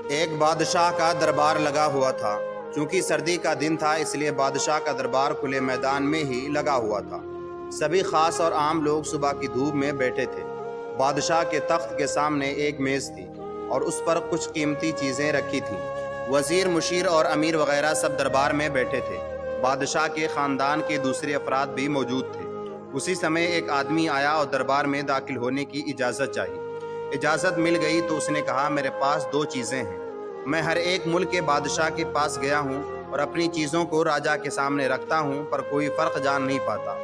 ایک بادشاہ کا دربار لگا ہوا تھا۔ چونکہ سردی کا دن تھا اس لیے بادشاہ کا دربار کھلے میدان میں ہی لگا ہوا تھا۔ سبھی خاص اور عام لوگ صبح کی دھوپ میں بیٹھے تھے۔ بادشاہ کے تخت کے سامنے ایک میز تھی اور اس پر کچھ قیمتی چیزیں رکھی تھیں۔ وزیر، مشیر اور امیر وغیرہ سب دربار میں بیٹھے تھے۔ بادشاہ کے خاندان کے دوسرے افراد بھی موجود تھے۔ اسی سمے ایک آدمی آیا اور دربار میں داخل ہونے کی اجازت چاہی۔ اجازت مل گئی تو اس نے کہا، میرے پاس 2 چیزیں ہیں۔ میں ہر ایک ملک کے بادشاہ کے پاس گیا ہوں اور اپنی چیزوں کو راجا کے سامنے رکھتا ہوں، پر کوئی فرق جان نہیں پاتا۔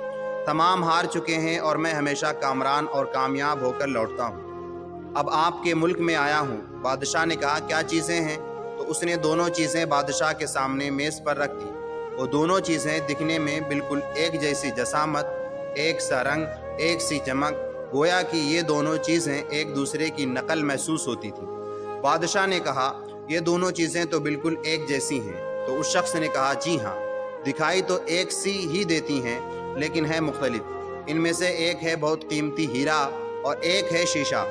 تمام ہار چکے ہیں اور میں ہمیشہ کامران اور کامیاب ہو کر لوٹتا ہوں۔ اب آپ کے ملک میں آیا ہوں۔ بادشاہ نے کہا، کیا چیزیں ہیں؟ تو اس نے دونوں چیزیں بادشاہ کے سامنے میز پر رکھ دی۔ وہ دونوں چیزیں دکھنے میں بالکل ایک جیسی جسامت، ایک سا رنگ، ایک سی چمک، گویا کہ یہ دونوں چیزیں ایک دوسرے کی نقل محسوس ہوتی تھیں۔ بادشاہ نے کہا، یہ دونوں چیزیں تو بالکل ایک جیسی ہیں۔ تو اس شخص نے کہا، جی ہاں، دکھائی تو ایک سی ہی دیتی ہیں لیکن ہے مختلف۔ ان میں سے ایک ہے بہت قیمتی ہیرا اور ایک ہے شیشہ۔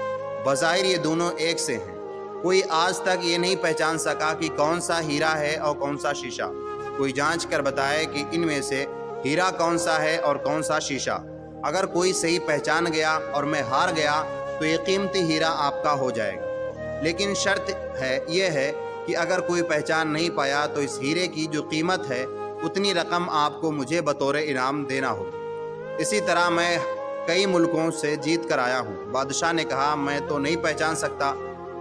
بظاہر یہ دونوں ایک سے ہیں۔ کوئی آج تک یہ نہیں پہچان سکا کہ کون سا ہیرا ہے اور کون سا شیشہ۔ کوئی جانچ کر بتائے کہ ان میں سے ہیرا کون سا ہے اور کون سا شیشہ۔ اگر کوئی صحیح پہچان گیا اور میں ہار گیا تو یہ قیمتی ہیرا آپ کا ہو جائے گا۔ لیکن شرط یہ ہے کہ اگر کوئی پہچان نہیں پایا تو اس ہیرے کی جو قیمت ہے اتنی رقم آپ کو مجھے بطور انعام دینا ہوگی۔ اسی طرح میں کئی ملکوں سے جیت کر آیا ہوں۔ بادشاہ نے کہا، میں تو نہیں پہچان سکتا۔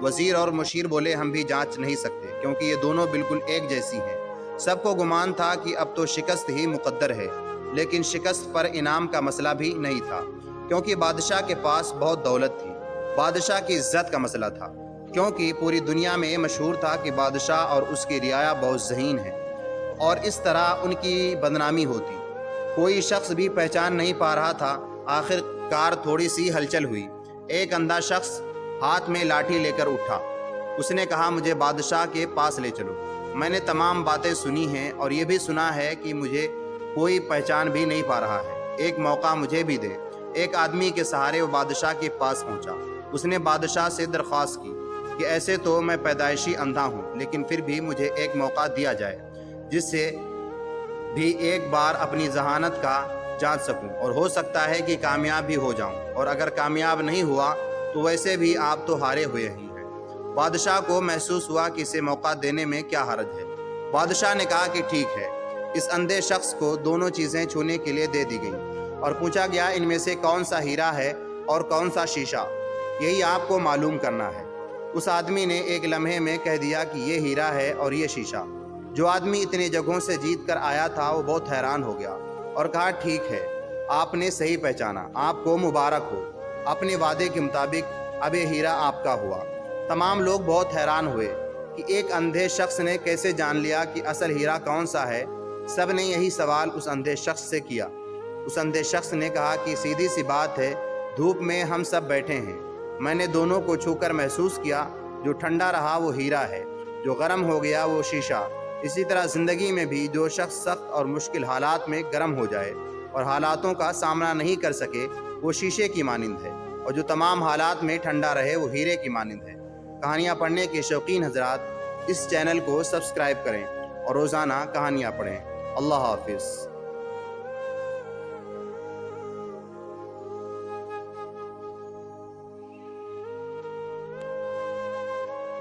وزیر اور مشیر بولے، ہم بھی جانچ نہیں سکتے کیونکہ یہ دونوں بالکل ایک جیسی ہیں۔ سب کو گمان تھا کہ اب تو شکست ہی مقدر ہے، لیکن شکست پر انعام کا مسئلہ بھی نہیں تھا، کیونکہ بادشاہ کے پاس بہت دولت تھی۔ بادشاہ کی عزت کا مسئلہ تھا، کیونکہ پوری دنیا میں یہ مشہور تھا کہ بادشاہ اور اس کی رعایا بہت ذہین ہیں اور اس طرح ان کی بدنامی ہوتی۔ کوئی شخص بھی پہچان نہیں پا رہا تھا۔ آخر کار تھوڑی سی ہلچل ہوئی۔ ایک اندھا شخص ہاتھ میں لاٹھی لے کر اٹھا۔ اس نے کہا، مجھے بادشاہ کے پاس لے چلو۔ میں نے تمام باتیں سنی ہیں اور یہ بھی سنا ہے کہ مجھے کوئی پہچان بھی نہیں پا رہا ہے۔ ایک موقع مجھے بھی دے۔ ایک آدمی کے سہارے وہ بادشاہ کے پاس پہنچا۔ اس نے بادشاہ سے درخواست کی کہ ایسے تو میں پیدائشی اندھا ہوں، لیکن پھر بھی مجھے ایک موقع دیا جائے جس سے بھی ایک بار اپنی ذہانت کا جانچ سکوں، اور ہو سکتا ہے کہ کامیاب بھی ہو جاؤں، اور اگر کامیاب نہیں ہوا تو ویسے بھی آپ تو ہارے ہوئے ہی ہیں۔ بادشاہ کو محسوس ہوا کہ اسے موقع دینے میں کیا حرج ہے۔ بادشاہ نے کہا کہ ٹھیک ہے۔ اس اندھے شخص کو دونوں چیزیں چھونے کے لیے دے دی گئیں اور پوچھا گیا، ان میں سے کون سا ہیرا ہے اور کون سا شیشہ؟ یہی آپ کو معلوم کرنا ہے۔ اس آدمی نے ایک لمحے میں کہہ دیا کہ یہ ہیرا ہے اور یہ شیشہ۔ جو آدمی اتنے جگہوں سے جیت کر آیا تھا وہ بہت حیران ہو گیا اور کہا، ٹھیک ہے، آپ نے صحیح پہچانا، آپ کو مبارک ہو۔ اپنے وعدے کے مطابق اب یہ ہیرا آپ کا ہوا۔ تمام لوگ بہت حیران ہوئے کہ ایک اندھے شخص نے کیسے جان لیا کہ اصل ہیرا کون سا ہے۔ سب نے یہی سوال اس اندھے شخص سے کیا۔ اس اندھے شخص نے کہا کہ سیدھی سی بات ہے، دھوپ میں ہم سب بیٹھے ہیں، میں نے دونوں کو چھو کر محسوس کیا، جو ٹھنڈا رہا وہ ہیرا ہے، جو گرم ہو گیا وہ شیشہ۔ اسی طرح زندگی میں بھی جو شخص سخت اور مشکل حالات میں گرم ہو جائے اور حالاتوں کا سامنا نہیں کر سکے وہ شیشے کی مانند ہے، اور جو تمام حالات میں ٹھنڈا رہے وہ ہیرے کی مانند ہے۔ کہانیاں پڑھنے کے شوقین حضرات اس چینل کو سبسکرائب کریں اور روزانہ کہانیاں پڑھیں۔ اللہ حافظ۔